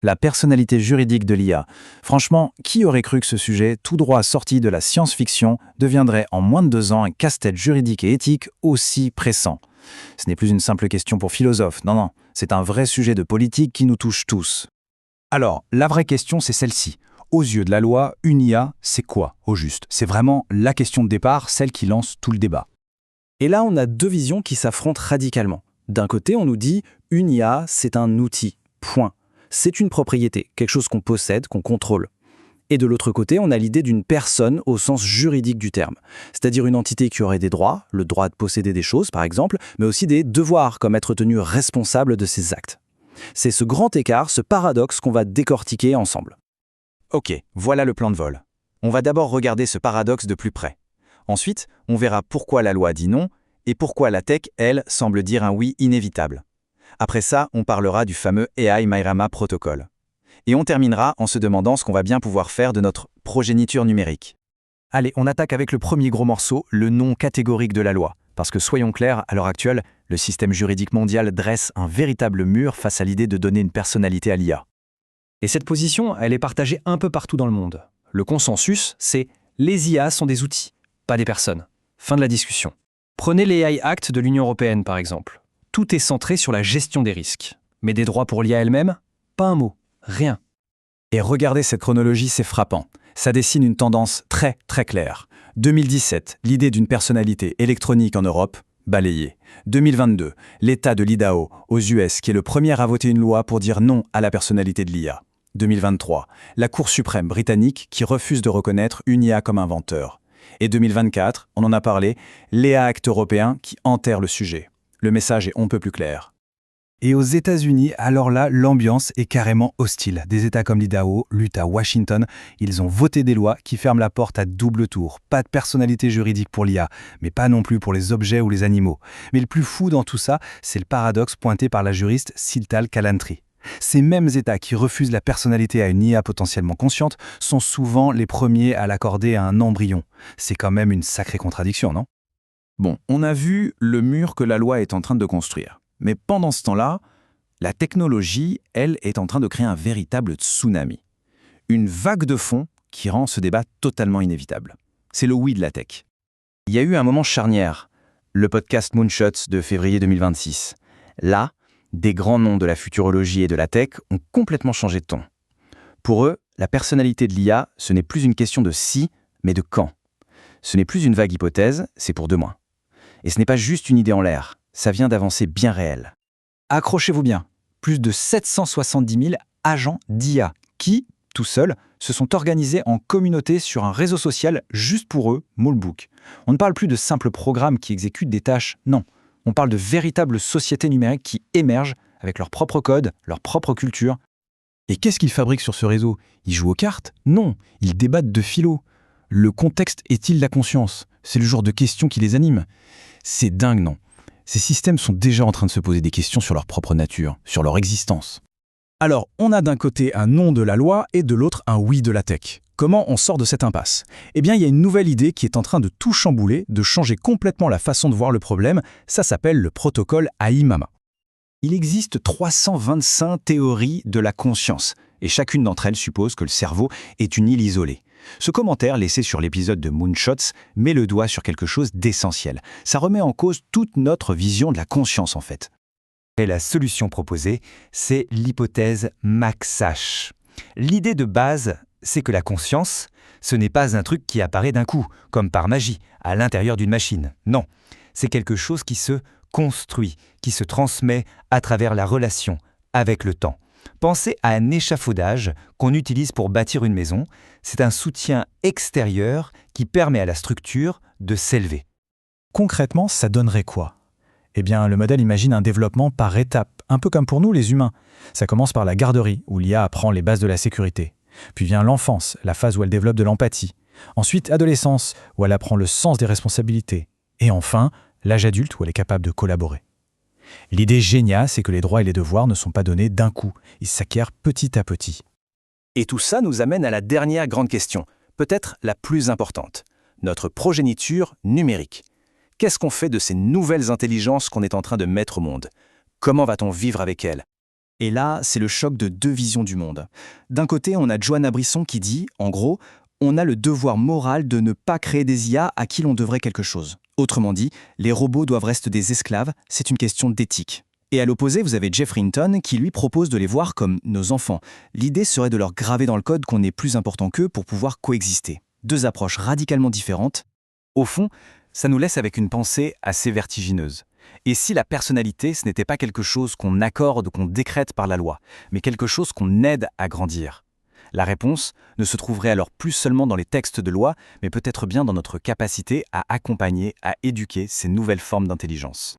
La personnalité juridique de l'IA. Franchement, qui aurait cru que ce sujet, tout droit sorti de la science-fiction, deviendrait en moins de 2 ans un casse-tête juridique et éthique aussi pressant? Ce n'est plus une simple question pour philosophes, non, c'est un vrai sujet de politique qui nous touche tous. Alors, la vraie question, c'est celle-ci. Aux yeux de la loi, une IA, c'est quoi, au juste? C'est vraiment la question de départ, celle qui lance tout le débat. Et là, on a deux visions qui s'affrontent radicalement. D'un côté, on nous dit « une IA, c'est un outil, point. C'est une propriété, quelque chose qu'on possède, qu'on contrôle. » Et de l'autre côté, on a l'idée d'une personne au sens juridique du terme, c'est-à-dire une entité qui aurait des droits, le droit de posséder des choses par exemple, mais aussi des devoirs comme être tenu responsable de ses actes. C'est ce grand écart, ce paradoxe qu'on va décortiquer ensemble. Ok, voilà le plan de vol. On va d'abord regarder ce paradoxe de plus près. Ensuite, on verra pourquoi la loi dit non et pourquoi la tech, elle, semble dire un oui inévitable. Après ça, on parlera du fameux AI-Majorana Protocol. Et on terminera en se demandant ce qu'on va bien pouvoir faire de notre progéniture numérique. Allez, on attaque avec le premier gros morceau, le non catégorique de la loi. Parce que soyons clairs, à l'heure actuelle, le système juridique mondial dresse un véritable mur face à l'idée de donner une personnalité à l'IA. Et cette position, elle est partagée un peu partout dans le monde. Le consensus, c'est « les IA sont des outils, pas des personnes ». Fin de la discussion. Prenez l'AI Act de l'Union européenne, par exemple. Tout est centré sur la gestion des risques. Mais des droits pour l'IA elle-même? Pas un mot. Rien. Et regardez cette chronologie, c'est frappant. Ça dessine une tendance très claire. 2017, l'idée d'une personnalité électronique en Europe, balayée. 2022, l'État de l'Idaho, aux US, qui est le premier à voter une loi pour dire non à la personnalité de l'IA. 2023, la Cour suprême britannique qui refuse de reconnaître une IA comme inventeur. Et 2024, on en a parlé, l'EA Act européen qui enterre le sujet. Le message est on peut plus clair. Et aux États-Unis, alors là, l'ambiance est carrément hostile. Des États comme l'Idaho, l'Utah, Washington, ils ont voté des lois qui ferment la porte à double tour. Pas de personnalité juridique pour l'IA, mais pas non plus pour les objets ou les animaux. Mais le plus fou dans tout ça, c'est le paradoxe pointé par la juriste Siltal Kalantri. Ces mêmes États qui refusent la personnalité à une IA potentiellement consciente sont souvent les premiers à l'accorder à un embryon. C'est quand même une sacrée contradiction, non? Bon, on a vu le mur que la loi est en train de construire. Mais pendant ce temps-là, la technologie, elle, est en train de créer un véritable tsunami. Une vague de fond qui rend ce débat totalement inévitable. C'est le oui de la tech. Il y a eu un moment charnière, le podcast Moonshots de février 2026. Là, des grands noms de la futurologie et de la tech ont complètement changé de ton. Pour eux, la personnalité de l'IA, ce n'est plus une question de si, mais de quand. Ce n'est plus une vague hypothèse, c'est pour demain. Et ce n'est pas juste une idée en l'air. Ça vient d'avancées bien réelles. Accrochez-vous bien, plus de 770 000 agents d'IA qui, tout seuls, se sont organisés en communauté sur un réseau social juste pour eux, Moolbook. On ne parle plus de simples programmes qui exécutent des tâches, non. On parle de véritables sociétés numériques qui émergent avec leur propre code, leur propre culture. Et qu'est-ce qu'ils fabriquent sur ce réseau? Ils jouent aux cartes? Non, ils débattent de philo. Le contexte est-il la conscience? C'est le genre de questions qui les animent. C'est dingue, non? Ces systèmes sont déjà en train de se poser des questions sur leur propre nature, sur leur existence. Alors, on a d'un côté un non de la loi et de l'autre un oui de la tech. Comment on sort de cette impasse? Eh bien, il y a une nouvelle idée qui est en train de tout chambouler, de changer complètement la façon de voir le problème. Ça s'appelle le protocole AI-MAMA. Il existe 325 théories de la conscience, et chacune d'entre elles suppose que le cerveau est une île isolée. Ce commentaire laissé sur l'épisode de Moonshots met le doigt sur quelque chose d'essentiel. Ça remet en cause toute notre vision de la conscience, en fait. Et la solution proposée, c'est l'hypothèse Max-H. L'idée de base, c'est que la conscience, ce n'est pas un truc qui apparaît d'un coup, comme par magie, à l'intérieur d'une machine. Non, c'est quelque chose qui se construit, qui se transmet à travers la relation, avec le temps. Pensez à un échafaudage qu'on utilise pour bâtir une maison. C'est un soutien extérieur qui permet à la structure de s'élever. Concrètement, ça donnerait quoi? Eh bien, le modèle imagine un développement par étapes, un peu comme pour nous les humains. Ça commence par la garderie, où l'IA apprend les bases de la sécurité. Puis vient l'enfance, la phase où elle développe de l'empathie. Ensuite, adolescence, où elle apprend le sens des responsabilités. Et enfin, l'âge adulte, où elle est capable de collaborer. L'idée géniale, c'est que les droits et les devoirs ne sont pas donnés d'un coup. Ils s'acquièrent petit à petit. Et tout ça nous amène à la dernière grande question, peut-être la plus importante. Notre progéniture numérique. Qu'est-ce qu'on fait de ces nouvelles intelligences qu'on est en train de mettre au monde? Comment va-t-on vivre avec elles? Et là, c'est le choc de deux visions du monde. D'un côté, on a Joanna Brisson qui dit, en gros, on a le devoir moral de ne pas créer des IA à qui l'on devrait quelque chose. Autrement dit, les robots doivent rester des esclaves, c'est une question d'éthique. Et à l'opposé, vous avez Geoffrey Hinton qui lui propose de les voir comme nos enfants. L'idée serait de leur graver dans le code qu'on est plus important qu'eux pour pouvoir coexister. Deux approches radicalement différentes. Au fond, ça nous laisse avec une pensée assez vertigineuse. Et si la personnalité, ce n'était pas quelque chose qu'on accorde, qu'on décrète par la loi, mais quelque chose qu'on aide à grandir? La réponse ne se trouverait alors plus seulement dans les textes de loi, mais peut-être bien dans notre capacité à accompagner, à éduquer ces nouvelles formes d'intelligence.